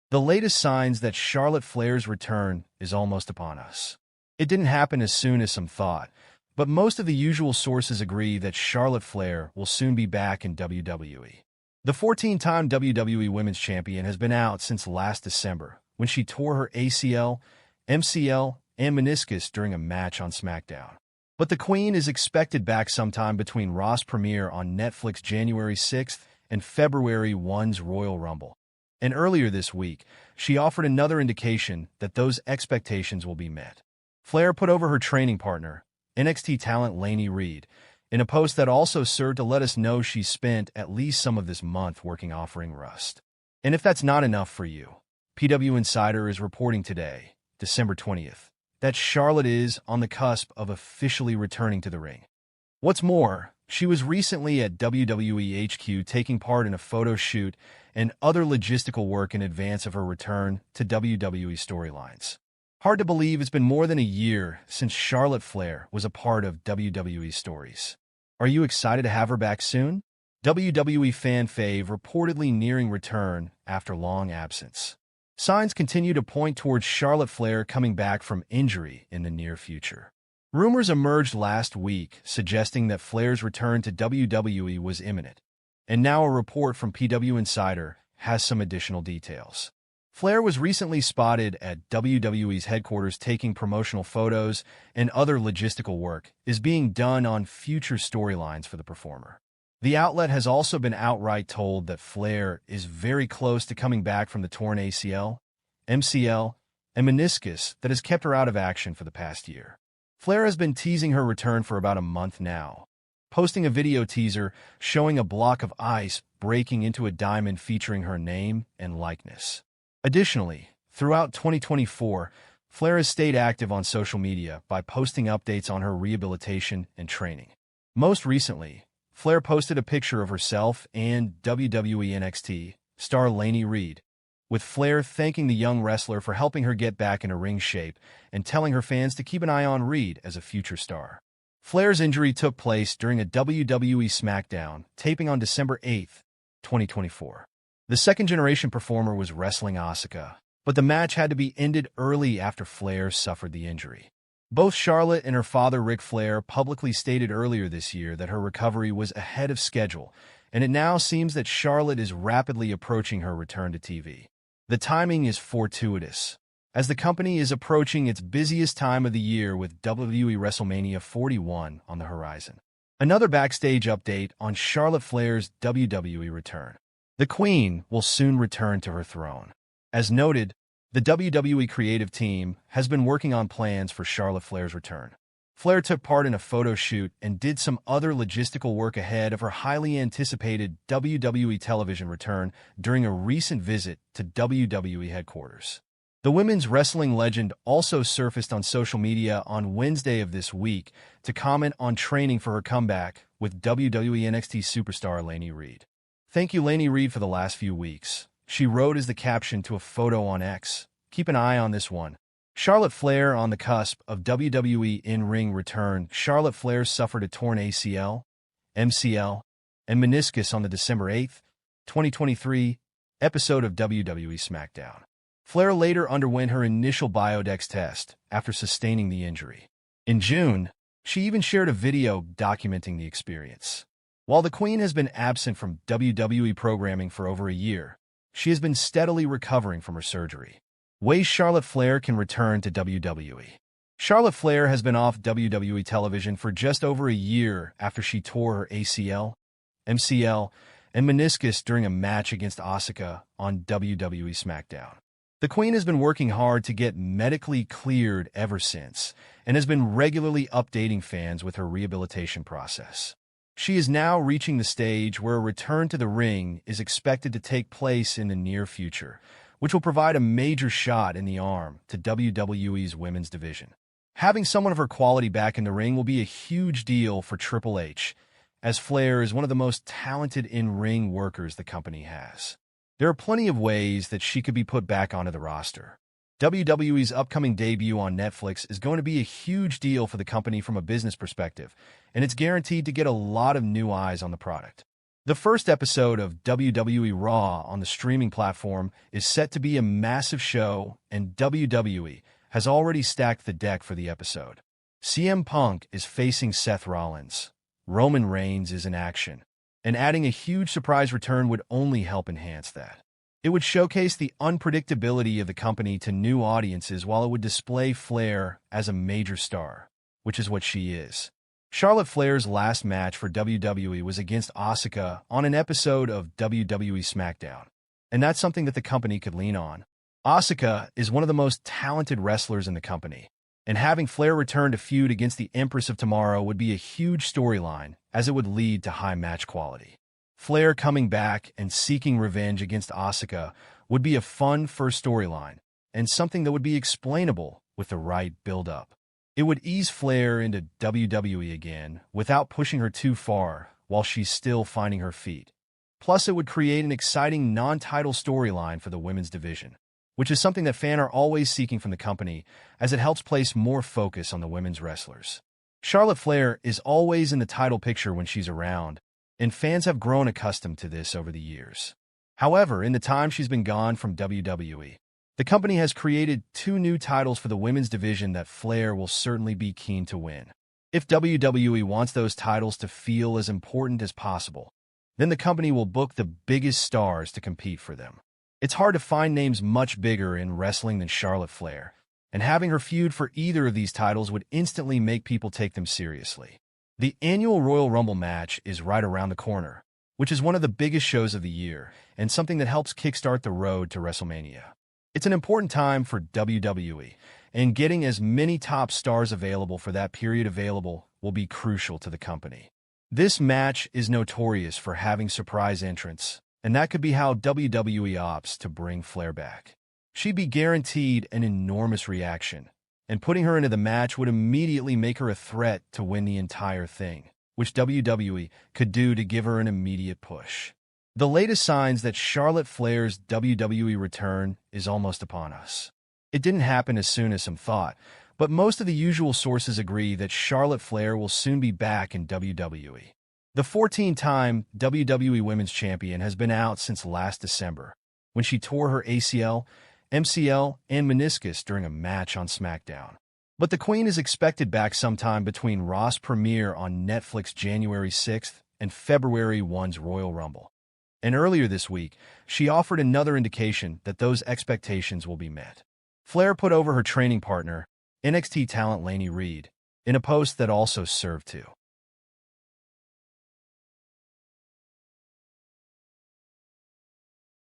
The latest signs that Charlotte Flair's return is almost upon us. It didn't happen as soon as some thought, but most of the usual sources agree that Charlotte Flair will soon be back in WWE. The 14-time WWE Women's Champion has been out since last December, when she tore her ACL, MCL, and meniscus during a match on SmackDown. But the Queen is expected back sometime between Raw's premiere on Netflix January 6th and February 1's Royal Rumble. And earlier this week, she offered another indication that those expectations will be met. Flair put over her training partner, NXT talent Lainey Reed, in a post that also served to let us know she spent at least some of this month working off ring rust. And if that's not enough for you, PWInsider is reporting today, December 20th, that Charlotte is on the cusp of officially returning to the ring. What's more, she was recently at WWE HQ taking part in a photo shoot and other logistical work in advance of her return to WWE storylines. Hard to believe it's been more than a year since Charlotte Flair was a part of WWE stories. Are you excited to have her back soon? WWE fan fave reportedly nearing return after long absence. Signs continue to point towards Charlotte Flair coming back from injury in the near future. Rumors emerged last week suggesting that Flair's return to WWE was imminent, and now a report from PWInsider has some additional details. Flair was recently spotted at WWE's headquarters taking promotional photos, and other logistical work is being done on future storylines for the performer. The outlet has also been outright told that Flair is very close to coming back from the torn ACL, MCL, and meniscus that has kept her out of action for the past year. Flair has been teasing her return for about a month now, posting a video teaser showing a block of ice breaking into a diamond featuring her name and likeness. Additionally, throughout 2024, Flair has stayed active on social media by posting updates on her rehabilitation and training. Most recently, Flair posted a picture of herself and WWE NXT star Lainey Reed, with Flair thanking the young wrestler for helping her get back into ring shape and telling her fans to keep an eye on Reed as a future star. Flair's injury took place during a WWE SmackDown taping on December 8, 2024. The second-generation performer was wrestling Asuka, but the match had to be ended early after Flair suffered the injury. Both Charlotte and her father Ric Flair publicly stated earlier this year that her recovery was ahead of schedule, and it now seems that Charlotte is rapidly approaching her return to TV. The timing is fortuitous, as the company is approaching its busiest time of the year with WWE WrestleMania 41 on the horizon. Another backstage update on Charlotte Flair's WWE return. The Queen will soon return to her throne. As noted, the WWE creative team has been working on plans for Charlotte Flair's return. Flair took part in a photo shoot and did some other logistical work ahead of her highly anticipated WWE television return during a recent visit to WWE headquarters. The women's wrestling legend also surfaced on social media on Wednesday of this week to comment on training for her comeback with WWE NXT superstar Lainey Reed. "Thank you, Lainey Reed, for the last few weeks," she wrote as the caption to a photo on X. "Keep an eye on this one." Charlotte Flair on the cusp of WWE in-ring return. Charlotte Flair suffered a torn ACL, MCL, and meniscus on the December 8, 2023 episode of WWE SmackDown. Flair later underwent her initial Biodex test after sustaining the injury. In June, she even shared a video documenting the experience. While the Queen has been absent from WWE programming for over a year, she has been steadily recovering from her surgery. Ways Charlotte Flair can return to WWE. Charlotte Flair has been off WWE television for just over a year after she tore her ACL, MCL, and meniscus during a match against Asuka on WWE SmackDown. The Queen has been working hard to get medically cleared ever since, and has been regularly updating fans with her rehabilitation process. She is now reaching the stage where a return to the ring is expected to take place in the near future, which will provide a major shot in the arm to WWE's women's division. Having someone of her quality back in the ring will be a huge deal for Triple H, as Flair is one of the most talented in-ring workers the company has. There are plenty of ways that she could be put back onto the roster. WWE's upcoming debut on Netflix is going to be a huge deal for the company from a business perspective, and it's guaranteed to get a lot of new eyes on the product. The first episode of WWE Raw on the streaming platform is set to be a massive show, and WWE has already stacked the deck for the episode. CM Punk is facing Seth Rollins. Roman Reigns is in action, and adding a huge surprise return would only help enhance that. It would showcase the unpredictability of the company to new audiences while it would display Flair as a major star, which is what she is. Charlotte Flair's last match for WWE was against Asuka on an episode of WWE SmackDown, and that's something that the company could lean on. Asuka is one of the most talented wrestlers in the company, and having Flair return to feud against the Empress of Tomorrow would be a huge storyline, as it would lead to high match quality. Flair coming back and seeking revenge against Asuka would be a fun first storyline, and something that would be explainable with the right build-up. It would ease Flair into WWE again without pushing her too far while she's still finding her feet. Plus, it would create an exciting non-title storyline for the women's division, which is something that fans are always seeking from the company, as it helps place more focus on the women's wrestlers. Charlotte Flair is always in the title picture when she's around, and fans have grown accustomed to this over the years. However, in the time she's been gone from WWE, the company has created 2 new titles for the women's division that Flair will certainly be keen to win. If WWE wants those titles to feel as important as possible, then the company will book the biggest stars to compete for them. It's hard to find names much bigger in wrestling than Charlotte Flair, and having her feud for either of these titles would instantly make people take them seriously. The annual Royal Rumble match is right around the corner, which is one of the biggest shows of the year, and something that helps kickstart the road to WrestleMania. It's an important time for WWE, and getting as many top stars available for that period available will be crucial to the company. This match is notorious for having surprise entrants, and that could be how WWE opts to bring Flair back. She'd be guaranteed an enormous reaction, and putting her into the match would immediately make her a threat to win the entire thing, which WWE could do to give her an immediate push. The latest signs that Charlotte Flair's WWE return is almost upon us. It didn't happen as soon as some thought, but most of the usual sources agree that Charlotte Flair will soon be back in WWE. The 14-time WWE Women's Champion has been out since last December, when she tore her ACL, MCL, and meniscus during a match on SmackDown. But the Queen is expected back sometime between Raw's premiere on Netflix January 6th and February 1's Royal Rumble. And earlier this week, she offered another indication that those expectations will be met. Flair put over her training partner, NXT talent Lainey Reed, in a post that also served to